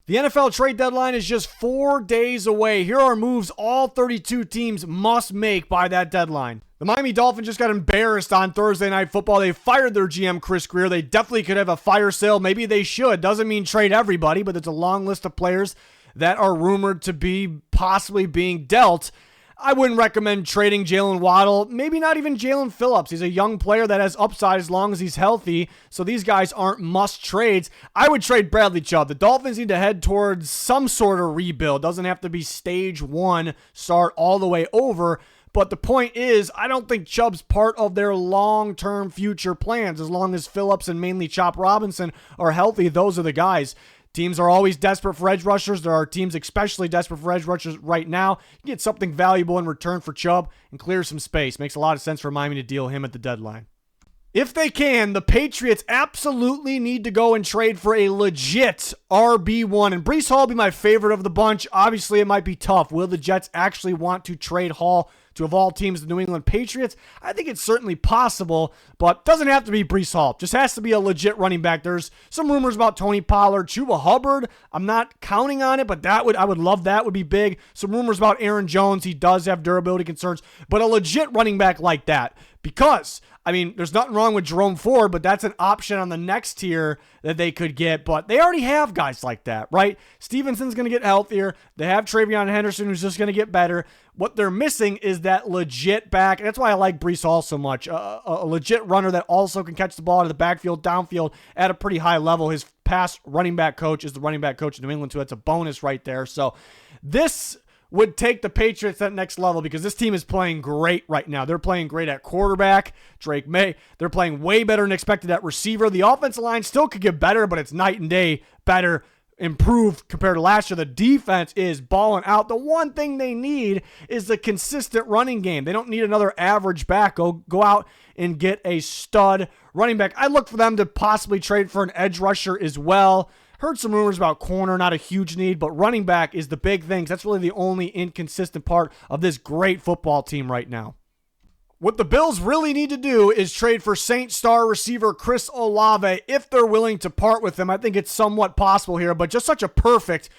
The NFL trade deadline is just 4 days away. Here are moves all 32 teams must make by that deadline. The Miami Dolphins just got embarrassed on Thursday Night Football. They fired their GM, Chris Grier. They definitely could have a fire sale. Maybe they should. Doesn't mean trade everybody, but it's a long list of players that are rumored to be possibly being dealt. I wouldn't recommend trading Jalen Waddle, maybe not even Jalen Phillips. He's a young player that has upside as long as he's healthy, so these guys aren't must trades. I would trade Bradley Chubb. The Dolphins need to head towards some sort of rebuild. Doesn't have to be stage one, start all the way over. But the point is, I don't think Chubb's part of their long-term future plans. As long as Phillips and mainly Chop Robinson are healthy, those are the guys. Teams are always desperate for edge rushers. There are teams especially desperate for edge rushers right now. You get something valuable in return for Chubb and clear some space. Makes a lot of sense for Miami to deal him at the deadline. If they can, the Patriots absolutely need to go and trade for a legit RB1. And Breece Hall will be my favorite of the bunch. Obviously, it might be tough. Will the Jets actually want to trade Hall to, of all teams, the New England Patriots? I think it's certainly possible, but doesn't have to be Breece Hall. Just has to be a legit running back. There's some rumors about Tony Pollard, Chuba Hubbard. I'm not counting on it, but I would love that. Would be big. Some rumors about Aaron Jones. He does have durability concerns, but a legit running back like that. Because, I mean, there's nothing wrong with Jerome Ford, but that's an option on the next tier that they could get. But they already have guys like that, right? Stevenson's going to get healthier. They have Travion Henderson, who's just going to get better. What they're missing is that legit back. And that's why I like Breece Hall so much. A legit runner that also can catch the ball out of the backfield, downfield at a pretty high level. His past running back coach is the running back coach in New England, too. That's a bonus right there. So this would take the Patriots that next level because this team is playing great right now. They're playing great at quarterback, Drake May. They're playing way better than expected at receiver. The offensive line still could get better, but it's night and day better, improved compared to last year. The defense is balling out. The one thing they need is the consistent running game. They don't need another average back. Go out and get a stud running back. I look for them to possibly trade for an edge rusher as well. Heard some rumors about corner, not a huge need, but running back is the big thing. That's really the only inconsistent part of this great football team right now. What the Bills really need to do is trade for Saints star receiver Chris Olave if they're willing to part with him. I think it's somewhat possible here, but just such a perfect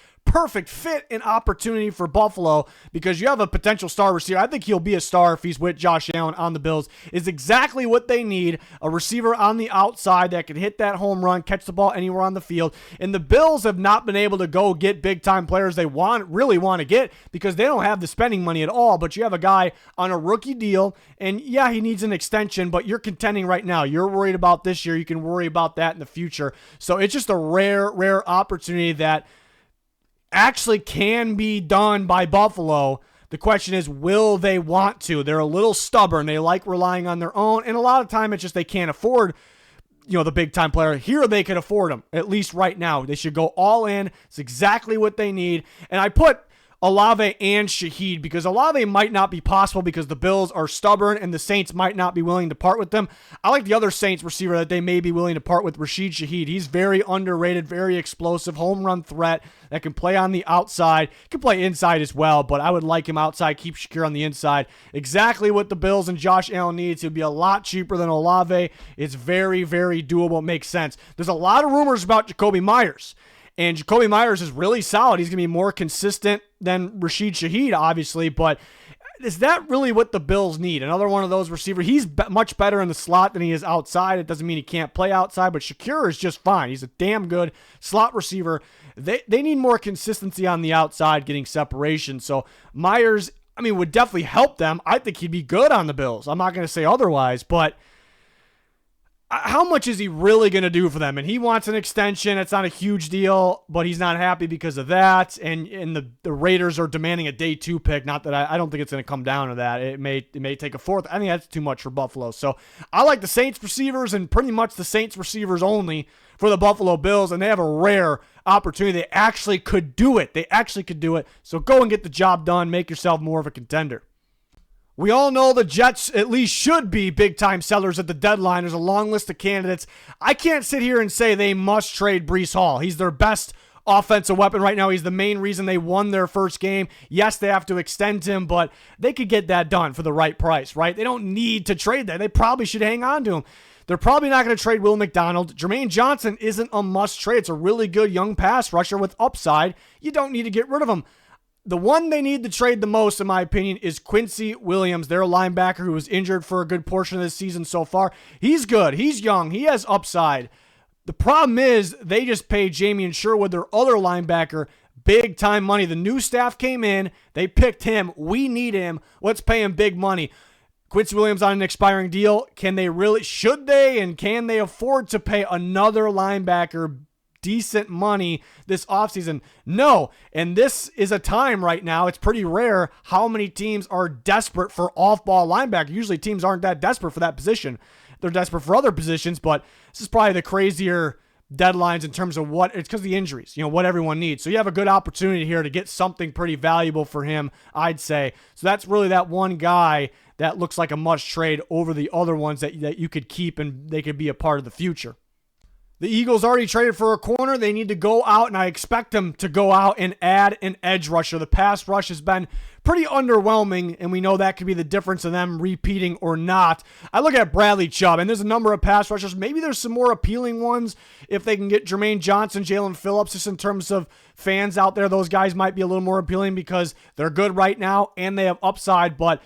fit and opportunity for Buffalo because you have a potential star receiver. I think he'll be a star if he's with Josh Allen on the Bills. Is exactly what they need. A receiver on the outside that can hit that home run, catch the ball anywhere on the field. And the Bills have not been able to go get big time players they really want to get because they don't have the spending money at all. But you have a guy on a rookie deal, and yeah, he needs an extension, but you're contending right now. You're worried about this year. You can worry about that in the future. So it's just a rare opportunity that actually can be done by Buffalo. The question is, will they want to? They're a little stubborn. They like relying on their own, and a lot of time it's just they can't afford, the big time player. Here they can afford them, at least right now. They should go all in. It's exactly what they need. And I put Olave and Shaheed because Olave might not be possible because the Bills are stubborn and the Saints might not be willing to part with them. I like the other Saints receiver that they may be willing to part with, Rashid Shaheed. He's very underrated, very explosive, home run threat that can play on the outside, can play inside as well, but I would like him outside, keep Shakir on the inside. Exactly what the Bills and Josh Allen needs. It would be a lot cheaper than Olave. It's very, very doable. It makes sense. There's a lot of rumors about Jacoby Myers. And Jacoby Myers is really solid. He's going to be more consistent than Rashid Shaheed, obviously. But is that really what the Bills need? Another one of those receivers. He's much better in the slot than he is outside. It doesn't mean he can't play outside, but Shakir is just fine. He's a damn good slot receiver. They need more consistency on the outside, getting separation. So Myers, would definitely help them. I think he'd be good on the Bills. I'm not going to say otherwise, but how much is he really going to do for them? And he wants an extension. It's not a huge deal, but he's not happy because of that. And the Raiders are demanding a day 2 pick. Not that I don't think it's going to come down to that. It may take a 4th. I think that's too much for Buffalo. So I like the Saints receivers and pretty much the Saints receivers only for the Buffalo Bills. And they have a rare opportunity. They actually could do it. So go and get the job done. Make yourself more of a contender. We all know the Jets at least should be big-time sellers at the deadline. There's a long list of candidates. I can't sit here and say they must trade Breece Hall. He's their best offensive weapon right now. He's the main reason they won their first game. Yes, they have to extend him, but they could get that done for the right price, right? They don't need to trade that. They probably should hang on to him. They're probably not going to trade Will McDonald. Jermaine Johnson isn't a must trade. It's a really good young pass rusher with upside. You don't need to get rid of him. The one they need to trade the most, in my opinion, is Quincy Williams, their linebacker who was injured for a good portion of this season so far. He's good. He's young. He has upside. The problem is they just paid Jamien Sherwood, their other linebacker, big time money. The new staff came in. They picked him. We need him. Let's pay him big money. Quincy Williams on an expiring deal. Should they and can they afford to pay another linebacker decent money this offseason? No. And this is a time right now, it's pretty rare how many teams are desperate for off-ball linebacker. Usually teams aren't that desperate for that position. They're desperate for other positions, but this is probably the crazier deadlines in terms of it's because of the injuries, what everyone needs. So you have a good opportunity here to get something pretty valuable for him, I'd say. So that's really that one guy that looks like a must trade over the other ones that you could keep and they could be a part of the future. The Eagles already traded for a corner. They need to go out, and I expect them to go out and add an edge rusher. The pass rush has been pretty underwhelming, and we know that could be the difference of them repeating or not. I look at Bradley Chubb, and there's a number of pass rushers. Maybe there's some more appealing ones if they can get Jermaine Johnson, Jalen Phillips, just in terms of fans out there. Those guys might be a little more appealing because they're good right now, and they have upside, but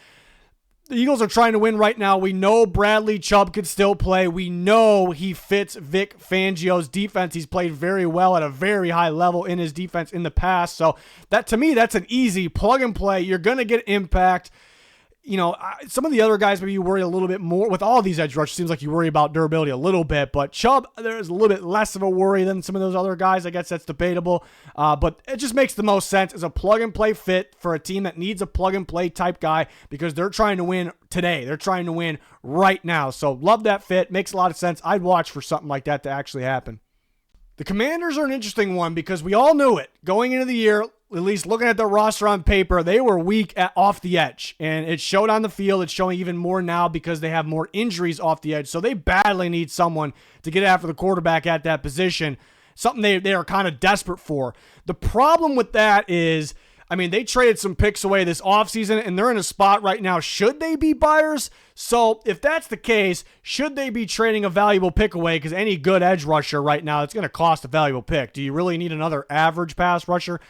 the Eagles are trying to win right now. We know Bradley Chubb could still play. We know he fits Vic Fangio's defense. He's played very well at a very high level in his defense in the past. So that, to me, that's an easy plug and play. You're going to get impact. Some of the other guys maybe you worry a little bit more. With all these edge rushers, it seems like you worry about durability a little bit. But Chubb, there's a little bit less of a worry than some of those other guys. I guess that's debatable. But it just makes the most sense as a plug-and-play fit for a team that needs a plug-and-play type guy because they're trying to win today. They're trying to win right now. So love that fit. Makes a lot of sense. I'd watch for something like that to actually happen. The Commanders are an interesting one because we all knew it going into the year. At least looking at the roster on paper, they were weak off the edge, and it showed on the field. It's showing even more now because they have more injuries off the edge, so they badly need someone to get after the quarterback at that position, something they are kind of desperate for. The problem with that is, they traded some picks away this offseason, and they're in a spot right now. Should they be buyers? So if that's the case, should they be trading a valuable pick away? Because any good edge rusher right now, it's going to cost a valuable pick. Do you really need another average pass rusher?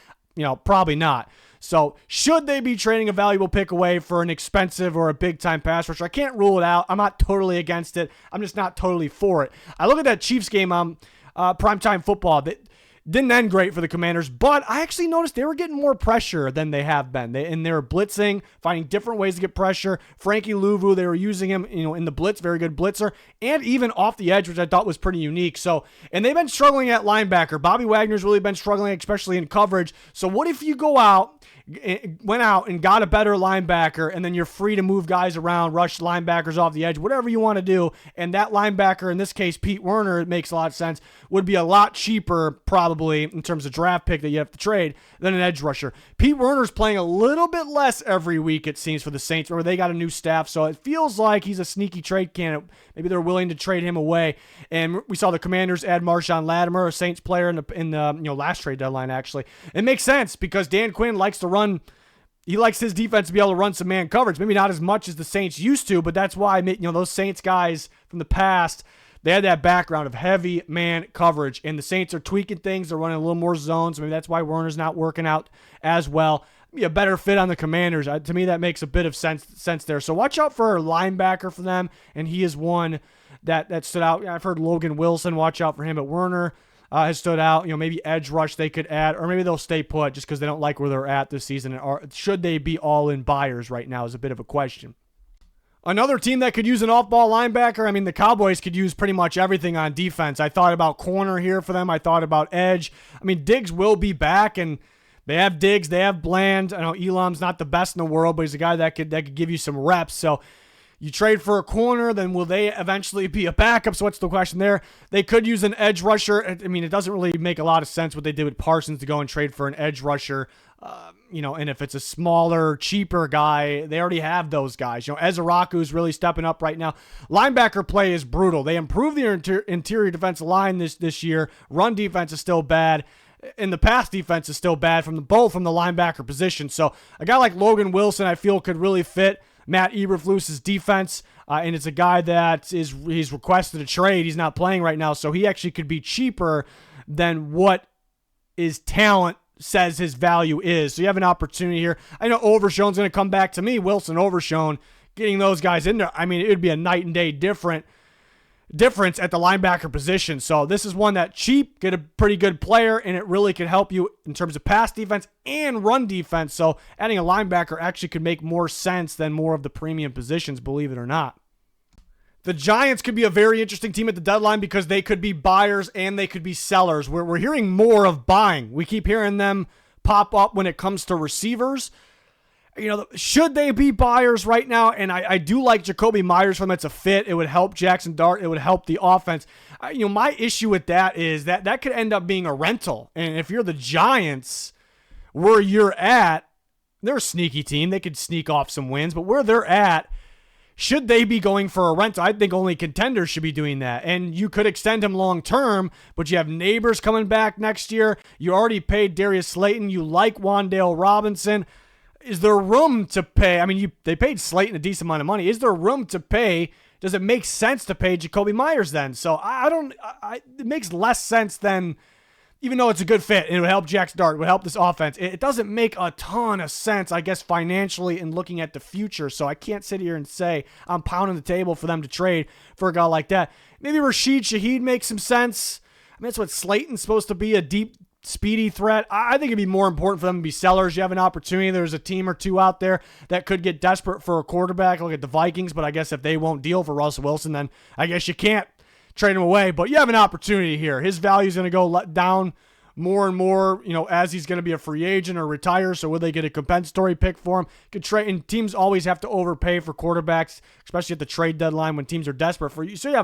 Probably not. So should they be trading a valuable pick away for an expensive or a big-time pass rusher? I can't rule it out. I'm not totally against it. I'm just not totally for it. I look at that Chiefs game on primetime football. That didn't end great for the Commanders, but I actually noticed they were getting more pressure than they have been. They were blitzing, finding different ways to get pressure. Frankie Louvu, they were using him, in the blitz, very good blitzer, and even off the edge, which I thought was pretty unique. So, and they've been struggling at linebacker. Bobby Wagner's really been struggling, especially in coverage. So what if you went out and got a better linebacker, and then you're free to move guys around, rush linebackers off the edge, whatever you want to do, and that linebacker, in this case, Pete Werner, it makes a lot of sense, would be a lot cheaper, probably, in terms of draft pick that you have to trade, than an edge rusher. Pete Werner's playing a little bit less every week, it seems, for the Saints, or they got a new staff, so it feels like he's a sneaky trade candidate. Maybe they're willing to trade him away, and we saw the Commanders add Marshawn Lattimore, a Saints player in the last trade deadline, actually. It makes sense, because Dan Quinn likes to run. He likes his defense to be able to run some man coverage. Maybe not as much as the Saints used to, but that's why, those Saints guys from the past, they had that background of heavy man coverage, and the Saints are tweaking things. They're running a little more zones. Maybe that's why Werner's not working out as well. Be a better fit on the Commanders. To me, that makes a bit of sense there. So watch out for a linebacker for them, and he is one that stood out. I've heard Logan Wilson. Watch out for him, but Werner has stood out. Maybe edge rush they could add, or maybe they'll stay put just because they don't like where they're at this season. Or should they be all-in buyers right now is a bit of a question. Another team that could use an off-ball linebacker, the Cowboys could use pretty much everything on defense. I thought about corner here for them. I thought about edge. Diggs will be back, and they have Diggs. They have Bland. I know Elam's not the best in the world, but he's a guy that could give you some reps. So you trade for a corner, then will they eventually be a backup? So what's the question there? They could use an edge rusher. It doesn't really make a lot of sense what they did with Parsons to go and trade for an edge rusher. And if it's a smaller, cheaper guy, they already have those guys. Ezeraku is really stepping up right now. Linebacker play is brutal. They improved their interior defensive line this year. Run defense is still bad. And the pass defense is still bad from the linebacker position. So a guy like Logan Wilson, I feel, could really fit. Matt Eberflus's defense, and it's a guy that he's requested a trade. He's not playing right now, so he actually could be cheaper than what his talent says his value is. So you have an opportunity here. I know Overshown's going to come back to me. Wilson, Overshown, getting those guys in there. I mean, it would be a night and day difference at the linebacker position. So this is one that cheap, get a pretty good player, and it really could help you in terms of pass defense and run defense. So adding a linebacker actually could make more sense than more of the premium positions, believe it or not. The Giants could be a very interesting team at the deadline because they could be buyers and they could be sellers. We're hearing more of buying. We keep hearing them pop up when it comes to receivers. You know, should they be buyers right now? And I do like Jakobi Meyers for them. It's a fit. It would help Jackson Dart. It would help the offense. My issue with that is that could end up being a rental. And if you're the Giants, where you're at, they're a sneaky team. They could sneak off some wins. But where they're at, should they be going for a rental? I think only contenders should be doing that. And you could extend him long term, but you have Neighbors coming back next year. You already paid Darius Slayton. You like Wan'Dale Robinson. Is there room to pay? I mean, they paid Slayton a decent amount of money. Is there room to pay? Does it make sense to pay Jakobi Meyers then? So it makes less sense than, even though it's a good fit and it would help Jackson Dart, it would help this offense. It doesn't make a ton of sense, I guess, financially and looking at the future. So I can't sit here and say I'm pounding the table for them to trade for a guy like that. Maybe Rashid Shaheed makes some sense. I mean, that's what Slayton's supposed to be, a deep, speedy threat. I think it'd be more important for them to be sellers. You have an opportunity. There's a team or two out there that could get desperate for a quarterback. Look at the Vikings, but I guess if they won't deal for Russell Wilson, then I guess you can't trade him away. But you have an opportunity here. His value is going to go down more and more, as he's going to be a free agent or retire. So will they get a compensatory pick for him? Could trade, and teams always have to overpay for quarterbacks, especially at the trade deadline when teams are desperate for you. So you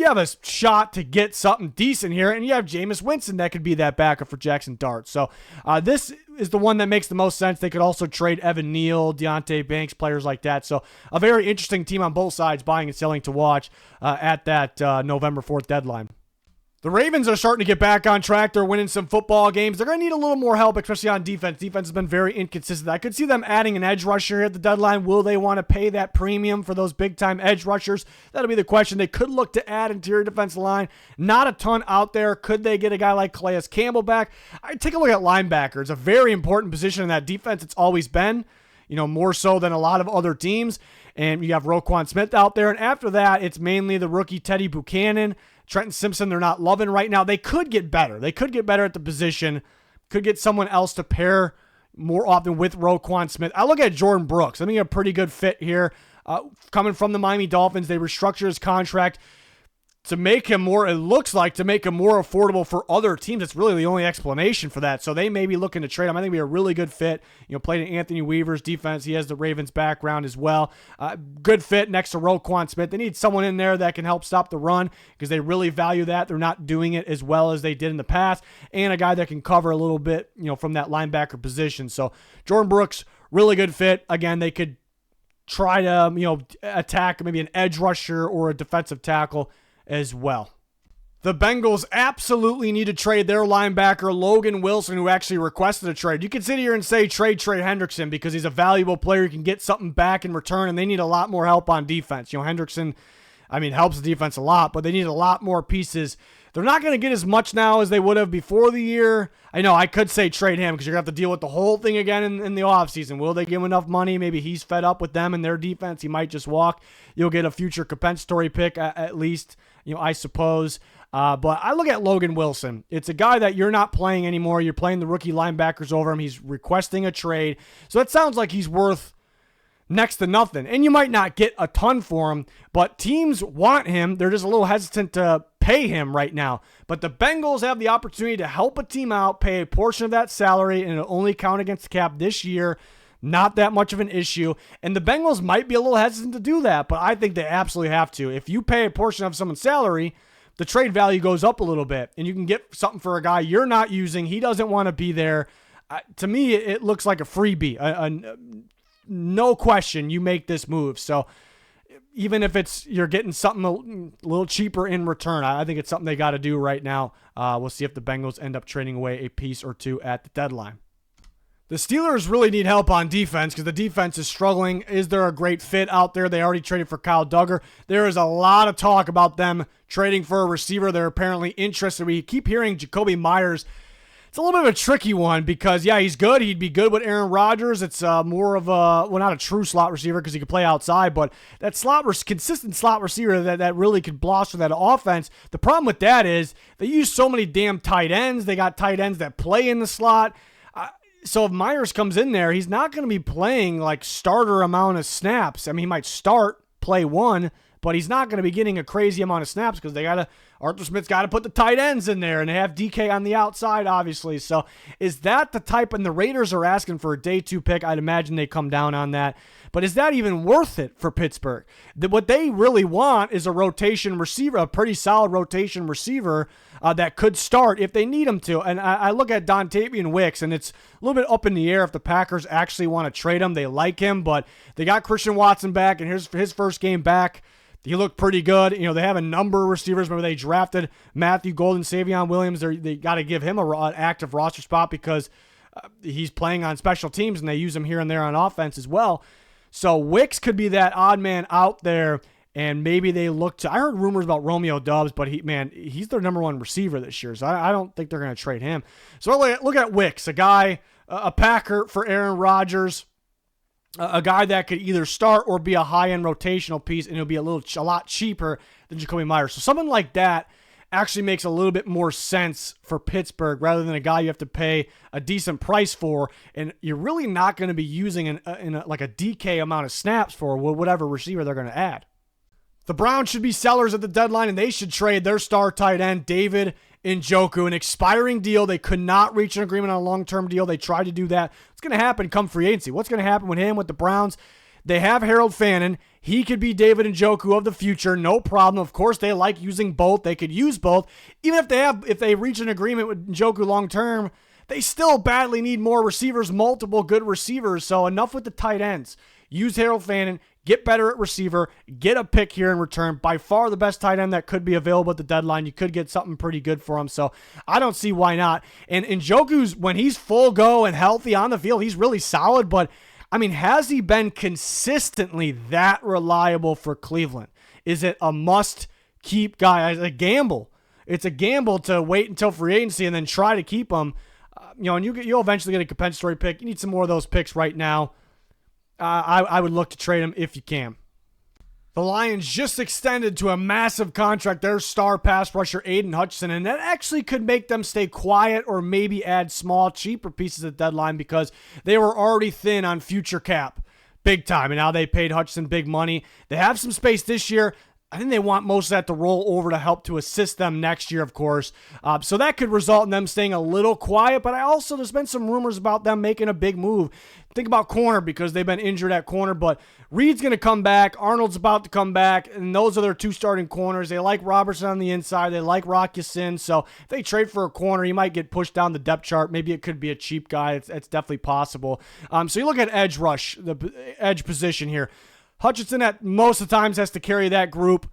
have a shot to get something decent here, and you have Jameis Winston that could be that backup for Jackson Dart. So this is the one that makes the most sense. They could also trade Evan Neal, Deonte Banks, players like that. So a very interesting team on both sides, buying and selling to watch at that November 4th deadline. The Ravens are starting to get back on track. They're winning some football games. They're going to need a little more help, especially on defense. Defense has been very inconsistent. I could see them adding an edge rusher at the deadline. Will they want to pay that premium for those big-time edge rushers? That'll be the question. They could look to add interior defensive line. Not a ton out there. Could they get a guy like Calais Campbell back? I take a look at linebacker. It's a very important position in that defense. It's always been, more so than a lot of other teams. And you have Roquan Smith out there. And after that, it's mainly the rookie Teddy Buchanan. Trenton Simpson, they're not loving right now. They could get better. They could get better at the position. Could get someone else to pair more often with Roquan Smith. I look at Jordan Brooks. I think a pretty good fit here. Coming from the Miami Dolphins, they restructured his contract to make him more, it looks like, to make him more affordable for other teams. That's really the only explanation for that. So they may be looking to trade him. I think it'd be a really good fit. Played in Anthony Weaver's defense. He has the Ravens background as well. Good fit next to Roquan Smith. They need someone in there that can help stop the run because they really value that. They're not doing it as well as they did in the past. And a guy that can cover a little bit, from that linebacker position. So Jordan Brooks, really good fit. Again, they could try to, attack maybe an edge rusher or a defensive tackle as well. The Bengals absolutely need to trade their linebacker, Logan Wilson, who actually requested a trade. You can sit here and say trade Trey Hendrickson because he's a valuable player. You can get something back in return, and they need a lot more help on defense. Hendrickson, helps the defense a lot, but they need a lot more pieces. They're not going to get as much now as they would have before the year. I know I could say trade him because you're going to have to deal with the whole thing again in the offseason. Will they give him enough money? Maybe he's fed up with them and their defense. He might just walk. You'll get a future compensatory pick at least, I suppose. But I look at Logan Wilson. It's a guy that you're not playing anymore. You're playing the rookie linebackers over him. He's requesting a trade. So it sounds like he's worth next to nothing. And you might not get a ton for him, but teams want him. They're just a little hesitant to pay him right now. But the Bengals have the opportunity to help a team out, pay a portion of that salary, and it'll only count against the cap this year. Not that much of an issue. And the Bengals might be a little hesitant to do that, but I think they absolutely have to. If you pay a portion of someone's salary, the trade value goes up a little bit, and you can get something for a guy you're not using. He doesn't want to be there. To me, it looks like a freebie. No question, you make this move. So even if you're getting something a little cheaper in return, I think it's something they got to do right now. We'll see if the Bengals end up trading away a piece or two at the deadline. The Steelers really need help on defense because the defense is struggling. Is there a great fit out there? They already traded for Kyle Duggar. There is a lot of talk about them trading for a receiver. They're apparently interested. We keep hearing Jakobi Meyers. It's a little bit of a tricky one because, yeah, he's good. He'd be good with Aaron Rodgers. It's more of a, well, not a true slot receiver because he could play outside, but that consistent slot receiver that really could blossom that offense. The problem with that is they use so many damn tight ends. They got tight ends that play in the slot. So if Meyers comes in there, he's not going to be playing like starter amount of snaps. I mean, he might start, play one, but he's not going to be getting a crazy amount of snaps because Arthur Smith's got to put the tight ends in there, and they have DK on the outside, obviously. So is that the type, and the Raiders are asking for a day 2 pick. I'd imagine they come down on that. But is that even worth it for Pittsburgh? What they really want is a rotation receiver, a pretty solid rotation receiver that could start if they need him to. And I look at Dontavian Wicks, and it's a little bit up in the air if the Packers actually want to trade him. They like him, but they got Christian Watson back, and here's his first game back. He looked pretty good. You know, they have a number of receivers. Remember, they drafted Matthew Golden, Savion Williams. They got to give him an active roster spot because he's playing on special teams, and they use him here and there on offense as well. So Wicks could be that odd man out there, and maybe they look to. I heard rumors about Romeo Doubs, but he's their number 1 receiver this year, so I don't think they're going to trade him. So look at Wicks, a guy, a Packer for Aaron Rodgers, a guy that could either start or be a high-end rotational piece, and it'll be a lot cheaper than Jakobi Meyers. So someone like that actually makes a little bit more sense for Pittsburgh rather than a guy you have to pay a decent price for, and you're really not going to be using like a DK amount of snaps for whatever receiver they're going to add. The Browns should be sellers at the deadline, and they should trade their star tight end, David Njoku, an expiring deal. They could not reach an agreement on a long-term deal. They tried to do that. What's going to happen come free agency? What's going to happen with him, with the Browns? They have Harold Fannin. He could be David Njoku of the future, no problem. Of course, they like using both. They could use both. Even if they reach an agreement with Njoku long-term, they still badly need more receivers, multiple good receivers. So enough with the tight ends. Use Harold Fannin, get better at receiver, get a pick here in return. By far the best tight end that could be available at the deadline. You could get something pretty good for him, so I don't see why not. And Njoku's, when he's full go and healthy on the field, he's really solid, but I mean, has he been consistently that reliable for Cleveland? Is it a must-keep guy? It's a gamble. It's a gamble to wait until free agency and then try to keep him. And you'll eventually get a compensatory pick. You need some more of those picks right now. I would look to trade him if you can. The Lions just extended to a massive contract their star pass rusher Aiden Hutchinson, and that actually could make them stay quiet or maybe add small, cheaper pieces at deadline because they were already thin on future cap big time, and now they paid Hutchinson big money. They have some space this year. I think they want most of that to roll over to help to assist them next year, of course. So that could result in them staying a little quiet, but there's been some rumors about them making a big move. Think about corner because they've been injured at corner, but Reed's going to come back. Arnold's about to come back, and those are their 2 starting corners. They like Robertson on the inside. They like Rock Ya-Sin, so if they trade for a corner, he might get pushed down the depth chart. Maybe it could be a cheap guy. It's definitely possible. So you look at edge rush, the edge position here. Hutchinson at most of the times has to carry that group.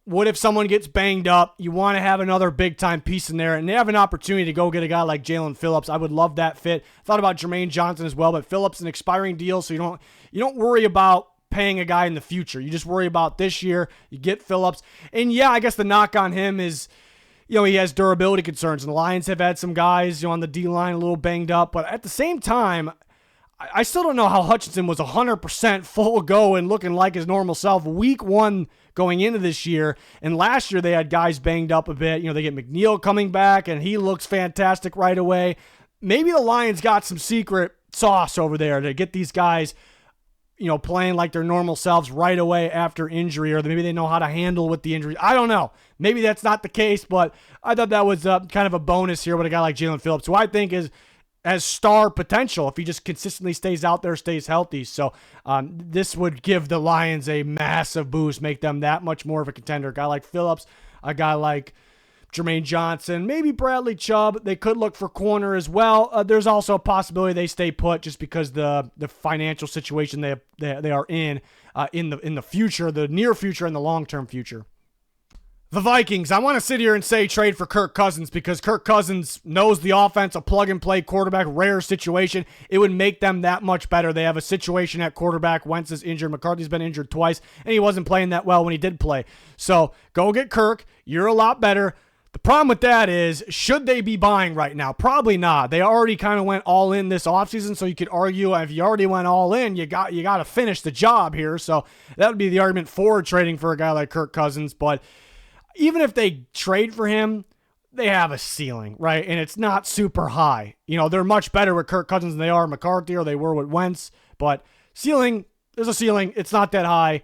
What if someone gets banged up? You want to have another big-time piece in there, and they have an opportunity to go get a guy like Jalen Phillips. I would love that fit. Thought about Jermaine Johnson as well, but Phillips an expiring deal, so you don't worry about paying a guy in the future. You just worry about this year. You get Phillips, and yeah, I guess the knock on him is, he has durability concerns, and the Lions have had some guys, on the D-line a little banged up, but at the same time, I still don't know how Hutchinson was 100% full go and looking like his normal self week 1 going into this year. And last year they had guys banged up a bit. They get McNeil coming back and he looks fantastic right away. Maybe the Lions got some secret sauce over there to get these guys, playing like their normal selves right away after injury, or maybe they know how to handle with the injury. I don't know. Maybe that's not the case, but I thought that was kind of a bonus here with a guy like Jalen Phillips, who I think has star potential if he just consistently stays out there, stays healthy. So this would give the Lions a massive boost, make them that much more of a contender. A guy like Phillips, a guy like Jermaine Johnson, maybe Bradley Chubb. They could look for corner as well. There's also a possibility they stay put just because the financial situation they are in the future, the near future and the long-term future. The Vikings, I want to sit here and say trade for Kirk Cousins because Kirk Cousins knows the offense, a plug-and-play quarterback, rare situation. It would make them that much better. They have a situation at quarterback. Wentz is injured. McCarthy's been injured twice, and he wasn't playing that well when he did play. So go get Kirk. You're a lot better. The problem with that is, should they be buying right now? Probably not. They already kind of went all in this offseason, so you could argue if you already went all in, you got to finish the job here. So that would be the argument for trading for a guy like Kirk Cousins, but even if they trade for him, they have a ceiling, right? And it's not super high. You know, they're much better with Kirk Cousins than they are McCarthy or they were with Wentz. But ceiling, there's a ceiling. It's not that high.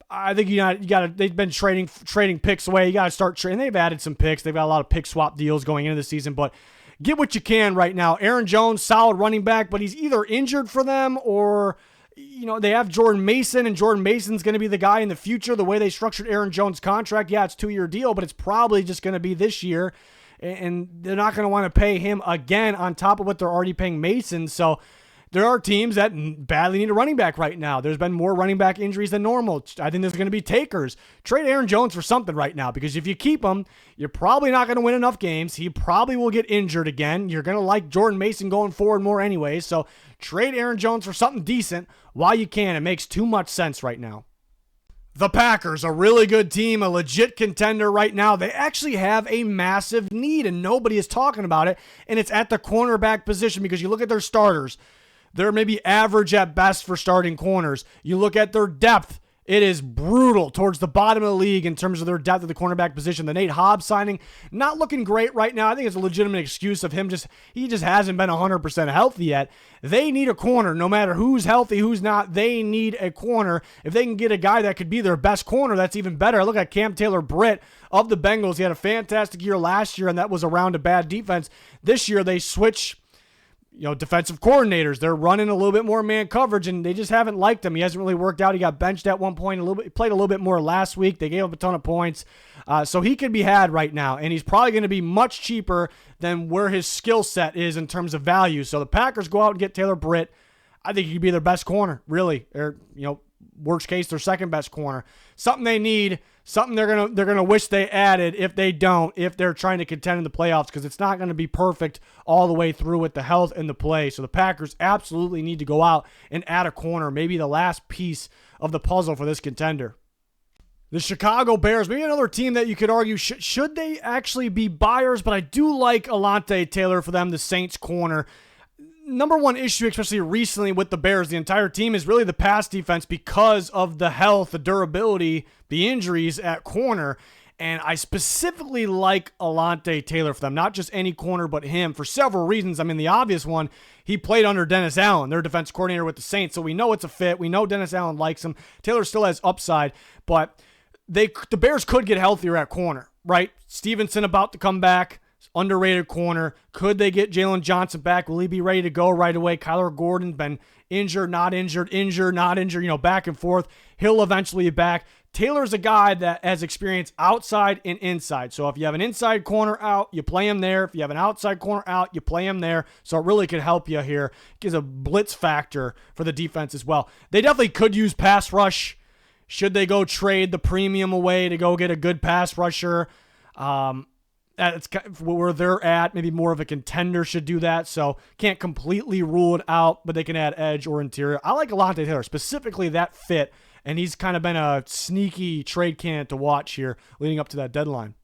I think you got to. They've been trading picks away. You got to start trading. They've added some picks. They've got a lot of pick swap deals going into the season. But get what you can right now. Aaron Jones, solid running back, but he's either injured for them or, you know, they have Jordan Mason, and Jordan Mason's going to be the guy in the future. The way they structured Aaron Jones' contract, yeah, it's a 2-year deal, but it's probably just going to be this year, and they're not going to want to pay him again on top of what they're already paying Mason. So there are teams that badly need a running back right now. There's been more running back injuries than normal. I think there's going to be takers. Trade Aaron Jones for something right now, because if you keep him, you're probably not going to win enough games. He probably will get injured again. You're going to like Jordan Mason going forward more anyway. So trade Aaron Jones for something decent while you can. It makes too much sense right now. The Packers, a really good team, a legit contender right now. They actually have a massive need, and nobody is talking about it, and it's at the cornerback position, because you look at their starters. They're maybe average at best for starting corners. You look at their depth. It is brutal towards the bottom of the league in terms of their depth at the cornerback position. The Nate Hobbs signing, not looking great right now. I think it's a legitimate excuse of him. He just hasn't been 100% healthy yet. They need a corner. No matter who's healthy, who's not, they need a corner. If they can get a guy that could be their best corner, that's even better. I look at Cam Taylor-Britt of the Bengals. He had a fantastic year last year, and that was around a bad defense. This year, they switch defensive coordinators. They're running a little bit more man coverage, and they just haven't liked him. He hasn't really worked out. He got benched at one point. He played a little bit more last week. They gave him a ton of points. So he could be had right now, and he's probably going to be much cheaper than where his skill set is in terms of value. So the Packers go out and get Taylor-Britt. I think he could be their best corner, really. Or, worst case, their second best corner. Something they need, something they're gonna wish they added if they're trying to contend in the playoffs, because it's not going to be perfect all the way through with the health and the play. So the Packers absolutely need to go out and add a corner, maybe the last piece of the puzzle for this contender. The Chicago Bears, maybe another team that you could argue should they actually be buyers, but I do like Alontae Taylor for them, the Saints corner. Number one issue, especially recently with the Bears, the entire team, is really the pass defense because of the health, the durability, the injuries at corner. And I specifically like Alontae Taylor for them, not just any corner, but him, for several reasons. I mean, the obvious one, he played under Dennis Allen, their defense coordinator with the Saints, so we know it's a fit. We know Dennis Allen likes him. Taylor still has upside, but the Bears could get healthier at corner, right? Stevenson about to come back. Underrated corner. Could they get Jalen Johnson back? Will he be ready to go right away? Kyler Gordon been injured, not injured, not injured, back and forth. He'll eventually be back. Taylor's a guy that has experience outside and inside. So if you have an inside corner out, you play him there. If you have an outside corner out, you play him there. So it really could help you here. It gives a blitz factor for the defense as well. They definitely could use pass rush. Should they go trade the premium away to go get a good pass rusher? That's where they're at. Maybe more of a contender should do that. So can't completely rule it out, but they can add edge or interior. I like Alontae Taylor, specifically that fit, and he's kind of been a sneaky trade candidate to watch here leading up to that deadline.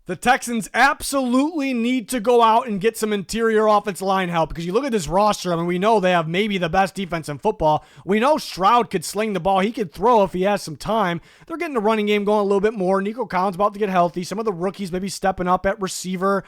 The Texans absolutely need to go out and get some interior offensive line help, because you look at this roster, I mean, we know they have maybe the best defense in football. We know Stroud could sling the ball. He could throw if he has some time. They're getting the running game going a little bit more. Nico Collins about to get healthy. Some of the rookies maybe stepping up at receiver.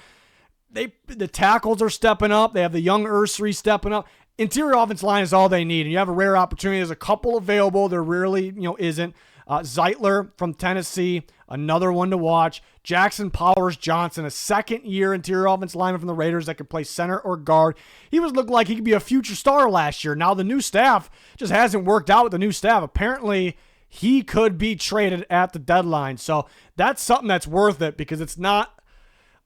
The tackles are stepping up. They have the young Ursary stepping up. Interior offensive line is all they need, and you have a rare opportunity. There's a couple available. There really, isn't. Zeitler from Tennessee, another one to watch. Jackson Powers Johnson, a second-year interior offensive lineman from the Raiders that could play center or guard. He was looking like he could be a future star last year. Now the new staff just hasn't worked out with the new staff. Apparently, he could be traded at the deadline. So that's something that's worth it, because it's not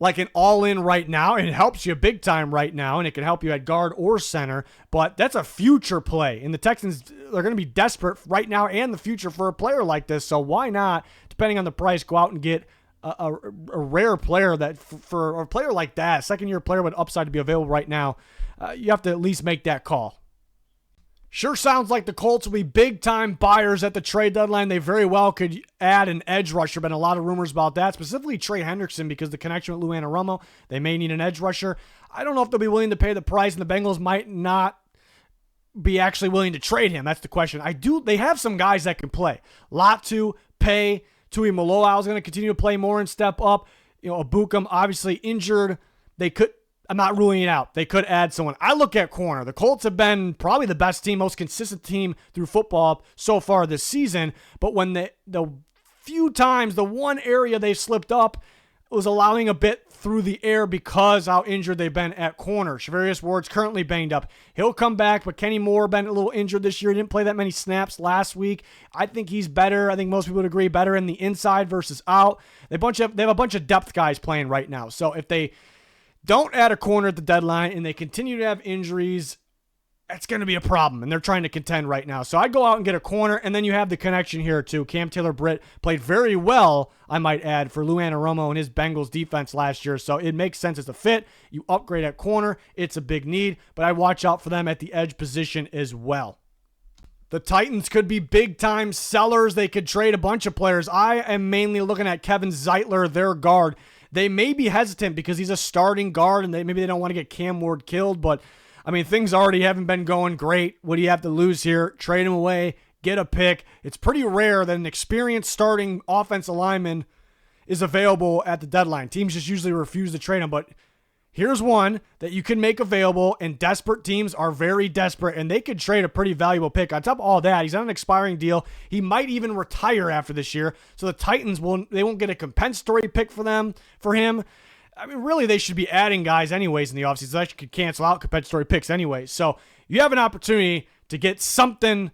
like an all-in right now, and it helps you big time right now, and it can help you at guard or center, but that's a future play, and the Texans are going to be desperate right now and the future for a player like this, so why not, depending on the price, go out and get a rare player that for a player like that, second-year player with upside to be available right now, you have to at least make that call. Sure sounds like the Colts will be big-time buyers at the trade deadline. They very well could add an edge rusher. Been a lot of rumors about that, specifically Trey Hendrickson, because the connection with Lou Anarumo, they may need an edge rusher. I don't know if they'll be willing to pay the price, and the Bengals might not be actually willing to trade him. That's the question. They have some guys that can play. Latu, Pay, Tui Maloa is going to continue to play more and step up. Abukum obviously injured. I'm not ruling it out. They could add someone. I look at corner. The Colts have been probably the best team, most consistent team through football so far this season. But when the few times, the one area they slipped up was allowing a bit through the air because how injured they've been at corner. Charvarius Ward's currently banged up. He'll come back, but Kenny Moore been a little injured this year. He didn't play that many snaps last week. I think he's better. I think most people would agree better in the inside versus out. They have a bunch of depth guys playing right now. So if they don't add a corner at the deadline and they continue to have injuries, that's going to be a problem, and they're trying to contend right now. So I go out and get a corner, and then you have the connection here too. Cam Taylor-Britt played very well, I might add, for Lou Anarumo and his Bengals defense last year, so it makes sense as a fit. You upgrade at corner. It's a big need, but I watch out for them at the edge position as well. The Titans could be big-time sellers. They could trade a bunch of players. I am mainly looking at Kevin Zeitler, their guard. They may be hesitant because he's a starting guard, and maybe they don't want to get Cam Ward killed, but I mean, things already haven't been going great. What do you have to lose here? Trade him away, get a pick. It's pretty rare that an experienced starting offensive lineman is available at the deadline. Teams just usually refuse to trade him, but here's one that you can make available, and desperate teams are very desperate, and they could trade a pretty valuable pick. On top of all that, he's on an expiring deal. He might even retire after this year, so the Titans won't get a compensatory pick for him. I mean, really, they should be adding guys anyways in the offseason. They could cancel out compensatory picks anyways. So you have an opportunity to get something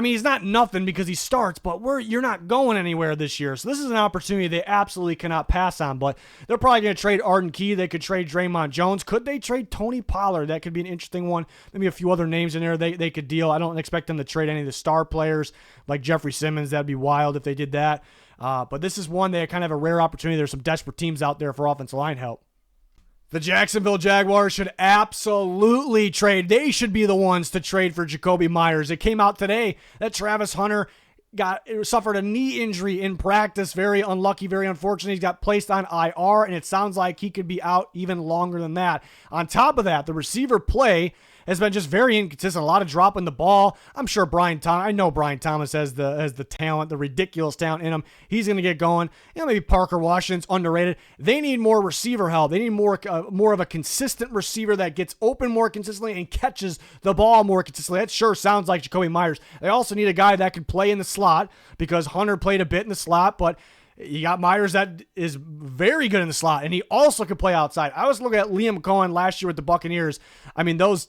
he's not nothing because he starts, but you're not going anywhere this year. So this is an opportunity they absolutely cannot pass on. But they're probably going to trade Arden Key. They could trade Draymond Jones. Could they trade Tony Pollard? That could be an interesting one. Maybe a few other names in there they could deal. I don't expect them to trade any of the star players like Jeffrey Simmons. That'd be wild if they did that. But this is one they kind of have a rare opportunity. There's some desperate teams out there for offensive line help. The Jacksonville Jaguars should absolutely trade. They should be the ones to trade for Jakobi Meyers. It came out today that Travis Hunter suffered a knee injury in practice. Very unlucky, very unfortunate. He's got placed on IR, and it sounds like he could be out even longer than that. On top of that, the receiver play has been just very inconsistent. A lot of dropping the ball. I'm sure I know Brian Thomas has the talent, the ridiculous talent in him. He's going to get going. Maybe Parker Washington's underrated. They need more receiver help. They need more of a consistent receiver that gets open more consistently and catches the ball more consistently. That sure sounds like Jakobi Meyers. They also need a guy that can play in the slot because Hunter played a bit in the slot, but you got Myers that is very good in the slot, and he also can play outside. I was looking at Liam Cohen last year with the Buccaneers. I mean, those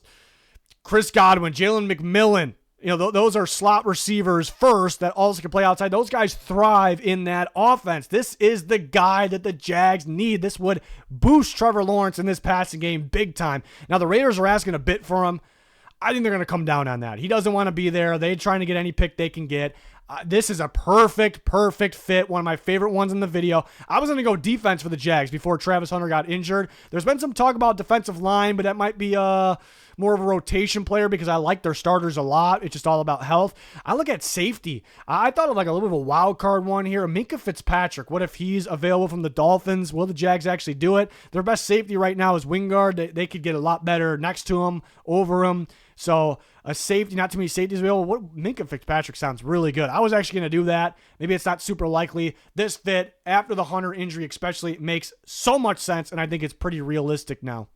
Chris Godwin, Jalen McMillan, those are slot receivers first that also can play outside. Those guys thrive in that offense. This is the guy that the Jags need. This would boost Trevor Lawrence in this passing game big time. Now, the Raiders are asking a bit for him. I think they're going to come down on that. He doesn't want to be there. They're trying to get any pick they can get. This is a perfect fit. One of my favorite ones in the video. I was going to go defense for the Jags before Travis Hunter got injured. There's been some talk about defensive line, but that might be more of a rotation player because I like their starters a lot. It's just all about health. I look at safety. I thought of like a little bit of a wild card one here. Minkah Fitzpatrick. What if he's available from the Dolphins? Will the Jags actually do it? Their best safety right now is Wingard. They could get a lot better next to him, over him. So a safety, not too many safeties available. Minkah Fitzpatrick sounds really good. I was actually going to do that. Maybe it's not super likely. This fit after the Hunter injury especially makes so much sense, and I think it's pretty realistic now.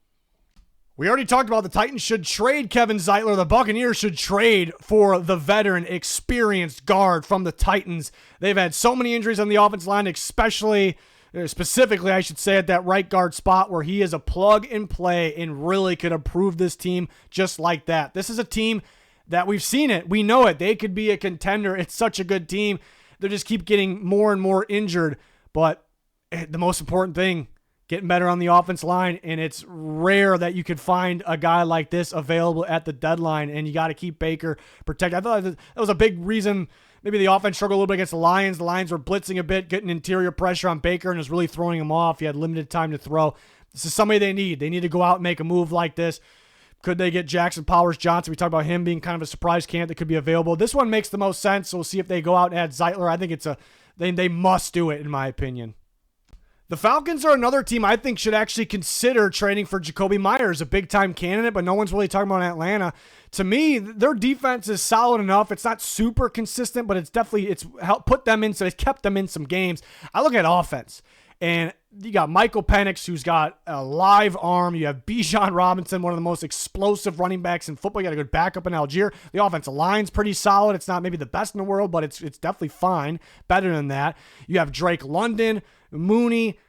We already talked about the Titans should trade Kevin Zeitler. The Buccaneers should trade for the veteran, experienced guard from the Titans. They've had so many injuries on the offensive line, specifically, I should say, at that right guard spot where he is a plug and play and really could improve this team just like that. This is a team that we've seen it. We know it. They could be a contender. It's such a good team. They just keep getting more and more injured. But the most important thing, getting better on the offense line, and it's rare that you could find a guy like this available at the deadline, and you got to keep Baker protected. I thought that was a big reason maybe the offense struggled a little bit against the Lions. The Lions were blitzing a bit, getting interior pressure on Baker, and was really throwing him off. He had limited time to throw. This is somebody they need. They need to go out and make a move like this. Could they get Jackson Powers-Johnson? We talked about him being kind of a surprise candidate that could be available. This one makes the most sense, so we'll see if they go out and add Zeitler. I think they must do it, in my opinion. The Falcons are another team I think should actually consider trading for Jakobi Meyers, a big-time candidate, but no one's really talking about Atlanta. To me, their defense is solid enough. It's not super consistent, but it's helped put them in, so it's kept them in some games. I look at offense, and you got Michael Penix, who's got a live arm. You have Bijan Robinson, one of the most explosive running backs in football. You got a good backup in Algier. The offensive line's pretty solid. It's not maybe the best in the world, but it's definitely fine. Better than that. You have Drake London, Mooney.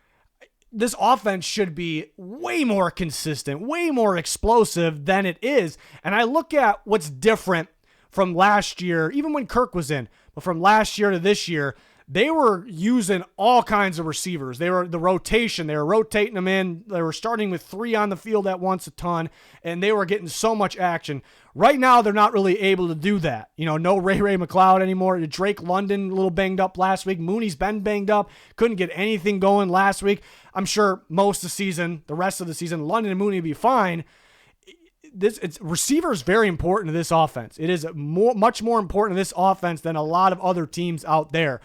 This offense should be way more consistent, way more explosive than it is. And I look at what's different from last year, even when Kirk was in, but from last year to this year, they were using all kinds of receivers. They were the rotation. They were rotating them in. They were starting with 3 on the field at once a ton, and they were getting so much action. Right now, they're not really able to do that. No Ray McCloud anymore. Drake London, a little banged up last week. Mooney's been banged up. Couldn't get anything going last week. I'm sure most of the season, the rest of the season, London and Mooney will be fine. Receiver is very important to this offense. It is much more important to this offense than a lot of other teams out there,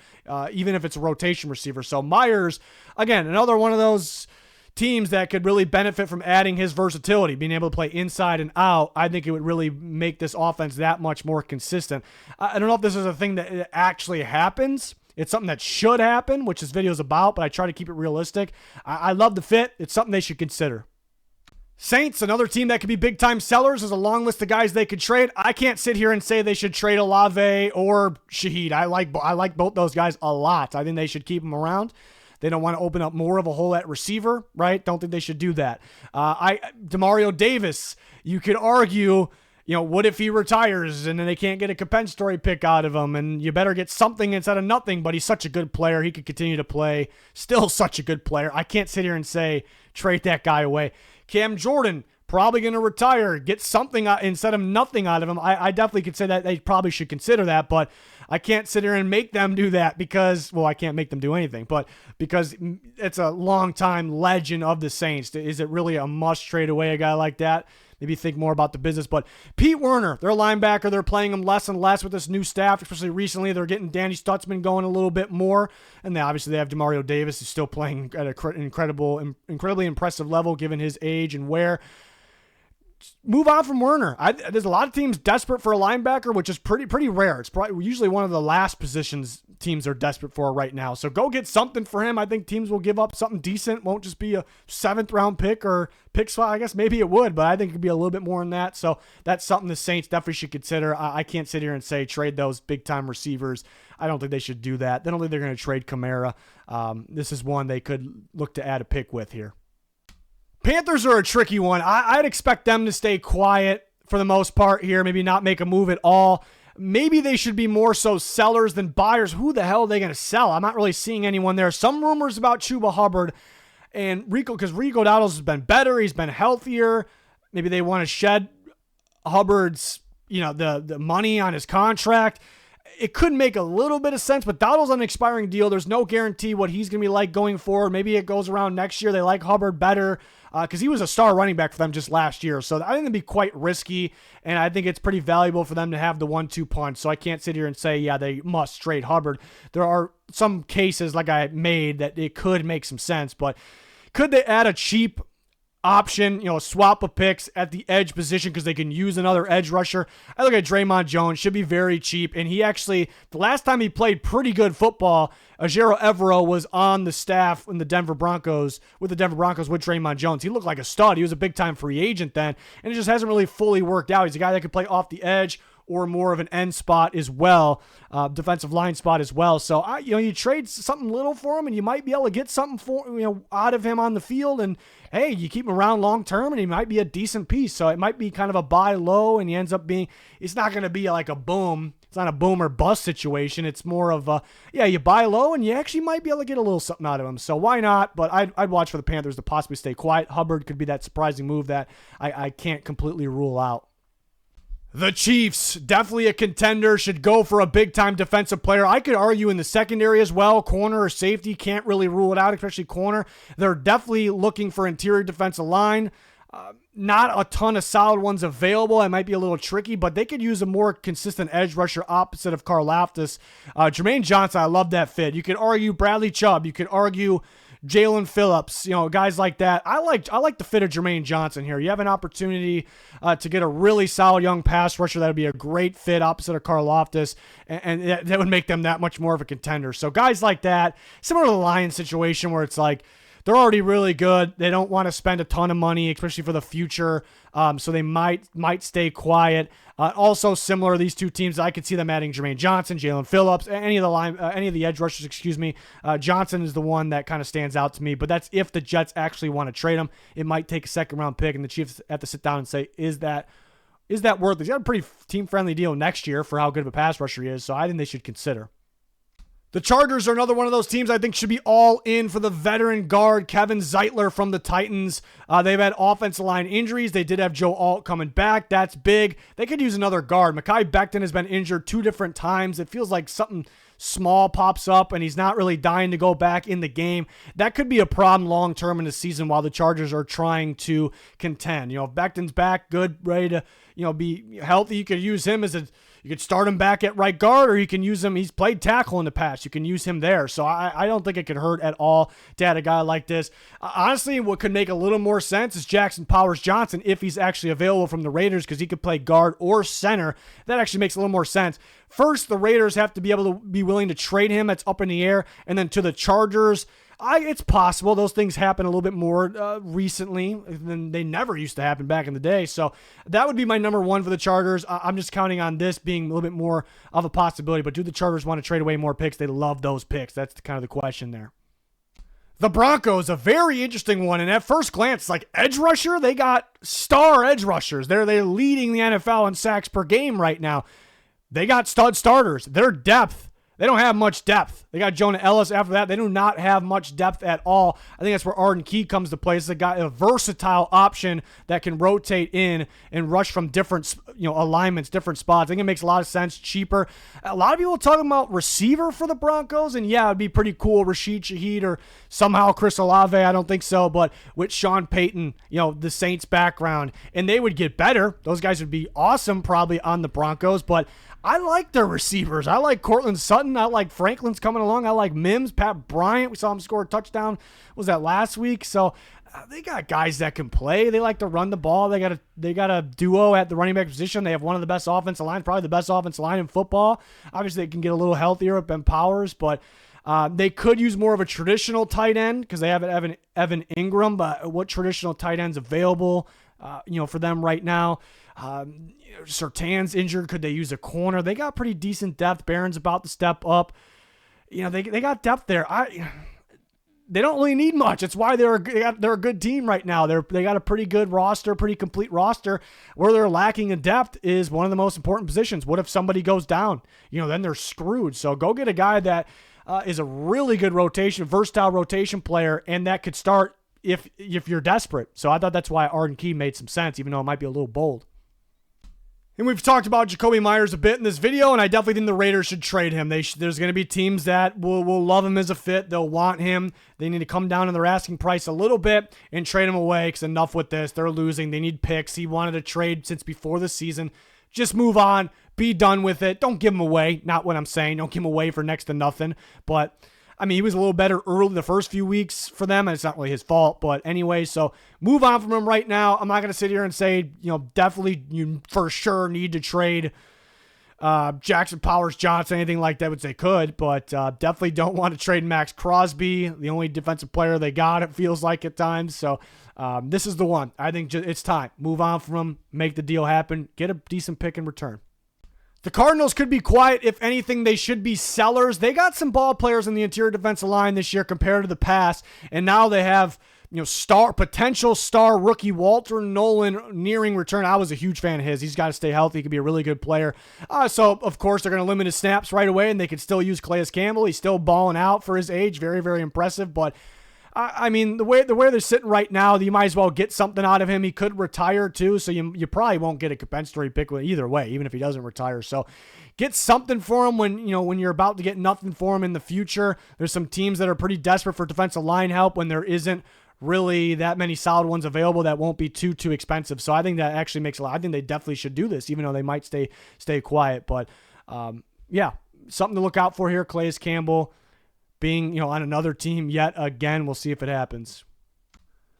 even if it's a rotation receiver. So Meyers, again, another one of those teams that could really benefit from adding his versatility, being able to play inside and out. I think it would really make this offense that much more consistent. I don't know if this is a thing that actually happens. It's something that should happen, which this video is about, but I try to keep it realistic. I love the fit. It's something they should consider. Saints, another team that could be big-time sellers. There's a long list of guys they could trade. I can't sit here and say they should trade Olave or Shaheed. I like both those guys a lot. I think they should keep them around. They don't want to open up more of a hole at receiver, right? Don't think they should do that. Demario Davis, you could argue, what if he retires and then they can't get a compensatory pick out of him, and you better get something instead of nothing, but he's such a good player. He could continue to play. Still such a good player. I can't sit here and say trade that guy away. Cam Jordan, probably going to retire, get something instead of nothing out of him. I definitely could say that they probably should consider that, but I can't sit here and make them do that I can't make them do anything, but because it's a long-time legend of the Saints. Is it really a must trade away a guy like that? Maybe think more about the business. But Pete Werner, their linebacker, they're playing him less and less with this new staff, especially recently. They're getting Danny Stutzman going a little bit more. And then obviously they have Demario Davis, who's still playing at an incredibly impressive level given his age and wear. Move on from Werner. There's a lot of teams desperate for a linebacker, which is pretty rare. It's probably usually one of the last positions teams are desperate for right now. So go get something for him. I think teams will give up something decent. Won't just be a 7th-round pick or pick spot. I guess maybe it would, but I think it could be a little bit more than that. So that's something the Saints definitely should consider. I can't sit here and say trade those big-time receivers. I don't think they should do that. I don't think they're going to trade Kamara. This is one they could look to add a pick with here. Panthers are a tricky one. I'd expect them to stay quiet for the most part here, maybe not make a move at all. Maybe they should be more so sellers than buyers. Who the hell are they going to sell? I'm not really seeing anyone there. Some rumors about Chuba Hubbard and Rico, because Rico Dowdles has been better. He's been healthier. Maybe they want to shed Hubbard's, the money on his contract. It could make a little bit of sense, but Dowdle's on an expiring deal. There's no guarantee what he's going to be like going forward. Maybe it goes around next year. They like Hubbard better because he was a star running back for them just last year. So I think it'd be quite risky, and I think it's pretty valuable for them to have the 1-2 punch. So I can't sit here and say, yeah, they must trade Hubbard. There are some cases, like I made, that it could make some sense, but could they add a cheap option, swap of picks at the edge position because they can use another edge rusher? I look at Draymond Jones, should be very cheap, and he actually, the last time he played pretty good football, Ejiro Evero was on the staff in the Denver Broncos with Draymond Jones. He looked like a stud. He was a big-time free agent then, and it just hasn't really fully worked out. He's a guy that could play off the edge or more of an end spot as well, defensive line spot as well. So, you trade something little for him, and you might be able to get something for out of him on the field. And hey, you keep him around long term, and he might be a decent piece. So it might be kind of a buy low, and he ends up being. It's not going to be like a boom. It's not a boom or bust situation. It's more of a you buy low, and you actually might be able to get a little something out of him. So why not? But I'd watch for the Panthers to possibly stay quiet. Hubbard could be that surprising move that I can't completely rule out. The Chiefs, definitely a contender, should go for a big-time defensive player. I could argue in the secondary as well, corner or safety, can't really rule it out, especially corner. They're definitely looking for interior defensive line. Not a ton of solid ones available. It might be a little tricky, but they could use a more consistent edge rusher opposite of Karlaftis. Jermaine Johnson, I love that fit. You could argue Bradley Chubb. You could argue Jalen Phillips, guys like that. I like the fit of Jermaine Johnson here. You have an opportunity to get a really solid young pass rusher that would be a great fit opposite of Karlaftis, and that would make them that much more of a contender. So guys like that, similar to the Lions situation where it's like, they're already really good. They don't want to spend a ton of money, especially for the future. So they might stay quiet. Also similar, these two teams, I could see them adding Jermaine Johnson, Jalen Phillips, any of the edge rushers, Johnson is the one that kind of stands out to me, but that's if the Jets actually want to trade him. It might take a second round pick, and the Chiefs have to sit down and say, is that worth it? He's got a pretty team-friendly deal next year for how good of a pass rusher he is, so I think they should consider. The Chargers are another one of those teams I think should be all in for the veteran guard, Kevin Zeitler from the Titans. They've had offensive line injuries. They did have Joe Alt coming back. That's big. They could use another guard. Mekhi Becton has been injured 2 different times. It feels like something small pops up and he's not really dying to go back in the game. That could be a problem long-term in the season while the Chargers are trying to contend. If Becton's back, good, ready to, be healthy, you could use him you could start him back at right guard, or you can use him. He's played tackle in the past. You can use him there. So I don't think it could hurt at all to add a guy like this. Honestly, what could make a little more sense is Jackson Powers Johnson if he's actually available from the Raiders, because he could play guard or center. That actually makes a little more sense. First, the Raiders have to be able to be willing to trade him. That's up in the air. And then to the Chargers, it's possible. Those things happen a little bit more recently than they never used to happen back in the day. So that would be my number one for the Chargers. I'm just counting on this being a little bit more of a possibility. But do the Chargers want to trade away more picks? They love those picks. That's kind of the question there. The Broncos, a very interesting one. And at first glance, like edge rusher, they got star edge rushers. They're leading the NFL in sacks per game right now. They got stud starters. Their depth, they don't have much depth. They got Jonah Ellis after that. They do not have much depth at all. I think that's where Arden Key comes to play. It's a versatile option that can rotate in and rush from different alignments, different spots. I think it makes a lot of sense, cheaper. A lot of people are talking about receiver for the Broncos, and yeah, it'd be pretty cool, Rashid Shaheed or somehow Chris Olave. I don't think so, but with Sean Payton, the Saints background, and they would get better. Those guys would be awesome probably on the Broncos, but I like their receivers. I like Cortland Sutton. I like Franklin's coming along. I like Mims, Pat Bryant. We saw him score a touchdown. Was that last week? So they got guys that can play. They like to run the ball. They got a duo at the running back position. They have one of the best offensive lines, probably the best offensive line in football. Obviously, they can get a little healthier with Ben Powers, but they could use more of a traditional tight end because they have Evan Ingram. But what traditional tight ends available? For them right now. Surtain's injured. Could they use a corner? They got pretty decent depth. Barron's about to step up. They got depth there. They don't really need much. It's why they're a good team right now. They got a pretty good roster, pretty complete roster. Where they're lacking in depth is one of the most important positions. What if somebody goes down? Then they're screwed. So go get a guy that is a really good versatile rotation player, and that could start if you're desperate. So I thought that's why Arden Key made some sense, even though it might be a little bold. And we've talked about Jakobi Meyers a bit in this video, and I definitely think the Raiders should trade him. There's going to be teams that will love him as a fit. They'll want him. They need to come down on their asking price a little bit and trade him away, because enough with this. They're losing. They need picks. He wanted to trade since before the season. Just move on. Be done with it. Don't give him away. Not what I'm saying. Don't give him away for next to nothing. But he was a little better early the first few weeks for them, and it's not really his fault. But anyway, so move on from him right now. I'm not going to sit here and say, definitely you for sure need to trade Jackson Powers Johnson, anything like that, which they could. But definitely don't want to trade Max Crosby, the only defensive player they got, it feels like at times. So this is the one. I think it's time. Move on from him. Make the deal happen. Get a decent pick in return. The Cardinals could be quiet. If anything, they should be sellers. They got some ball players in the interior defensive line this year compared to the past, and now they have potential star rookie Walter Nolan nearing return. I was a huge fan of his. He's got to stay healthy. He could be a really good player. So, of course, they're going to limit his snaps right away, and they could still use Calais Campbell. He's still balling out for his age. Very, very impressive, but I mean, the way they're sitting right now, you might as well get something out of him. He could retire too, so you probably won't get a compensatory pick either way, even if he doesn't retire. So get something for him when you're about to get nothing for him in the future. There's some teams that are pretty desperate for defensive line help when there isn't really that many solid ones available that won't be too expensive. So I think that actually makes a lot. I think they definitely should do this, even though they might stay quiet. But yeah, something to look out for here. Calais Campbell being, on another team yet again. We'll see if it happens.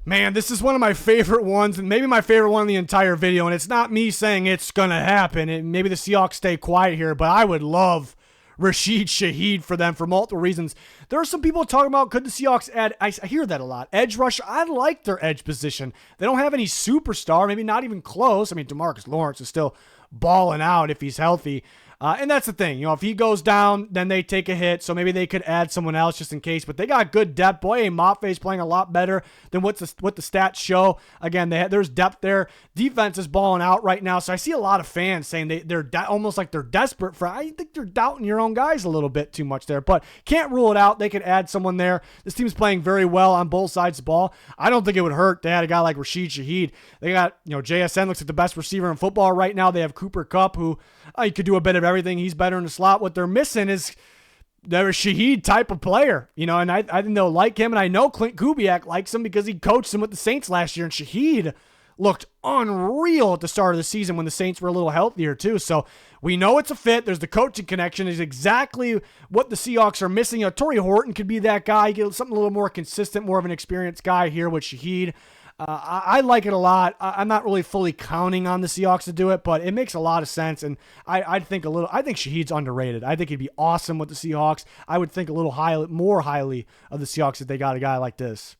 Man, this is one of my favorite ones, and maybe my favorite one in the entire video, and it's not me saying it's going to happen. Maybe the Seahawks stay quiet here, but I would love Rashid Shaheed for them for multiple reasons. There are some people talking about, could the Seahawks add, I hear that a lot, edge rusher. I like their edge position. They don't have any superstar, maybe not even close. I mean, DeMarcus Lawrence is still balling out if he's healthy. And that's the thing, if he goes down, then they take a hit. So maybe they could add someone else just in case. But they got good depth. Boy, Mafe playing a lot better than what the stats show. Again, there's depth there. Defense is balling out right now. So I see a lot of fans saying they're almost like they're desperate for. I think they're doubting your own guys a little bit too much there. But can't rule it out. They could add someone there. This team's playing very well on both sides of the ball. I don't think it would hurt to add a guy like Rashid Shaheed. They got, JSN looks like the best receiver in football right now. They have Cooper Kupp, who he could do a bit of everything. He's better in the slot. What they're missing is they're a Shaheed type of player, and I think they'll like him. And I know Clint Kubiak likes him because he coached him with the Saints last year. And Shaheed looked unreal at the start of the season when the Saints were a little healthier too. So we know it's a fit. There's the coaching connection. Is exactly what the Seahawks are missing. Torrey Horton could be that guy. Get something a little more consistent, more of an experienced guy here with Shaheed. I like it a lot. I'm not really fully counting on the Seahawks to do it, but it makes a lot of sense. And I think Shaheed's underrated. I think he'd be awesome with the Seahawks. I would think a little more highly of the Seahawks if they got a guy like this.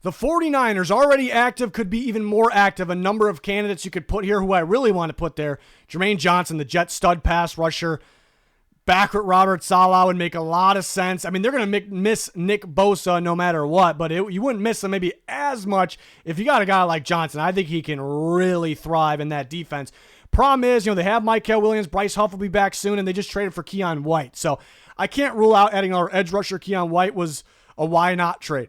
The 49ers already active, could be even more active. A number of candidates you could put here who I really want to put there. Jermaine Johnson, the Jets stud pass rusher. Back with Robert Saleh would make a lot of sense. I mean, they're going to miss Nick Bosa no matter what, but you wouldn't miss him maybe as much if you got a guy like Johnson. I think he can really thrive in that defense. Problem is, they have Mykel Williams. Bryce Huff will be back soon, and they just traded for Keion White. So I can't rule out adding our edge rusher. Keion White was a why not trade.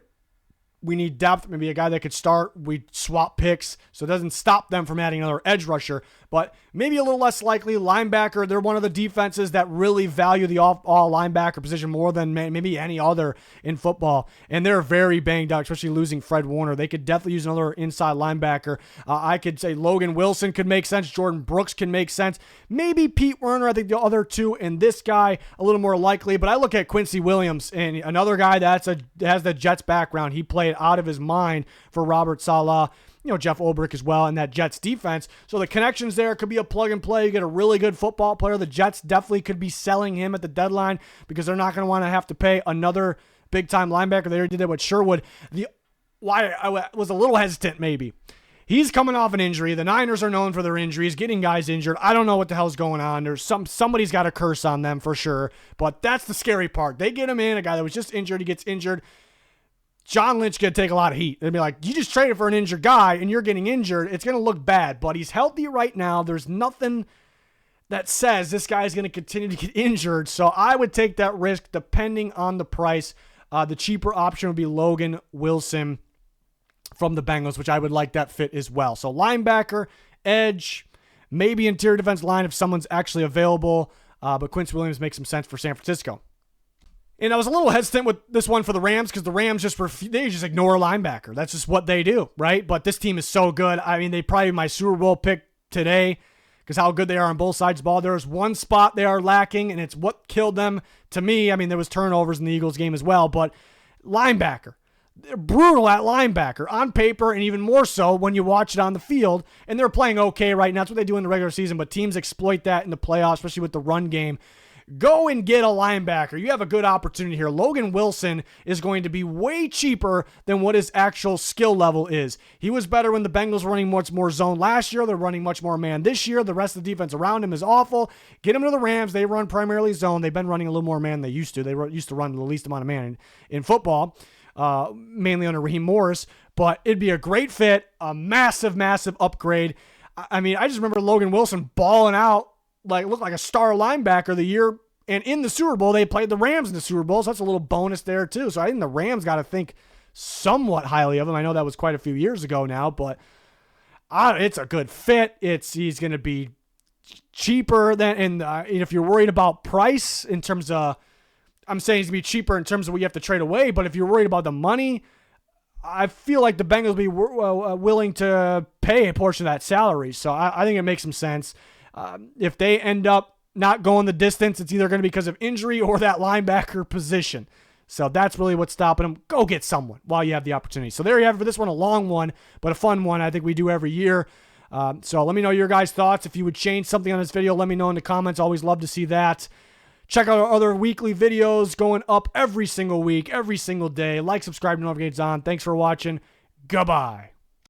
We need depth, maybe a guy that could start. We swap picks, so it doesn't stop them from adding another edge rusher. But maybe a little less likely. Linebacker, they're one of the defenses that really value the all linebacker position more than maybe any other in football. And they're very banged out, especially losing Fred Warner. They could definitely use another inside linebacker. I could say Logan Wilson could make sense. Jordan Brooks can make sense. Maybe Pete Werner, I think the other two, and this guy a little more likely. But I look at Quincy Williams, and another guy that has the Jets background. He played out of his mind for Robert Saleh. Jeff Ulbrich as well in that Jets defense. So the connections there could be a plug and play. You get a really good football player. The Jets definitely could be selling him at the deadline because they're not going to want to have to pay another big-time linebacker. They already did that with Sherwood. Why I was a little hesitant maybe. He's coming off an injury. The Niners are known for their injuries, getting guys injured. I don't know what the hell's going on. There's somebody's got a curse on them for sure. But that's the scary part. They get him in, a guy that was just injured. He gets injured. John Lynch going to take a lot of heat. They'd be like, you just traded for an injured guy and you're getting injured. It's going to look bad, but he's healthy right now. There's nothing that says this guy is going to continue to get injured. So I would take that risk depending on the price. The cheaper option would be Logan Wilson from the Bengals, which I would like that fit as well. So linebacker, edge, maybe interior defense line if someone's actually available. But Quincy Williams makes some sense for San Francisco. And I was a little hesitant with this one for the Rams because the Rams they just ignore a linebacker. That's just what they do, right? But this team is so good. I mean, they probably my Super Bowl pick today because how good they are on both sides of the ball. There's one spot they are lacking, and it's what killed them to me. I mean, there was turnovers in the Eagles game as well, but linebacker. They're brutal at linebacker on paper, and even more so when you watch it on the field. And they're playing okay right now. That's what they do in the regular season, but teams exploit that in the playoffs, especially with the run game. Go and get a linebacker. You have a good opportunity here. Logan Wilson is going to be way cheaper than what his actual skill level is. He was better when the Bengals were running much more zone last year. They're running much more man this year. The rest of the defense around him is awful. Get him to the Rams. They run primarily zone. They've been running a little more man than they used to. They used to run the least amount of man in football, mainly under Raheem Morris. But it'd be a great fit, a massive, massive upgrade. I mean, I just remember Logan Wilson balling out, looked like a star linebacker the year, and in the Super Bowl, they played the Rams in the Super Bowl, so that's a little bonus there too. So I think the Rams got to think somewhat highly of him. I know that was quite a few years ago now, but it's a good fit. He's going to be cheaper than, and if you're worried about price in terms of, I'm saying he's going to be cheaper in terms of what you have to trade away, but if you're worried about the money, I feel like the Bengals will be willing to pay a portion of that salary. So I think it makes some sense. If they end up not going the distance, it's either going to be because of injury or that linebacker position. So that's really what's stopping them. Go get someone while you have the opportunity. So there you have it for this one, a long one, but a fun one I think we do every year. So let me know your guys' thoughts. If you would change something on this video, let me know in the comments. Always love to see that. Check out our other weekly videos going up every single week, every single day. Like, subscribe, notifications on. Thanks for watching. Goodbye.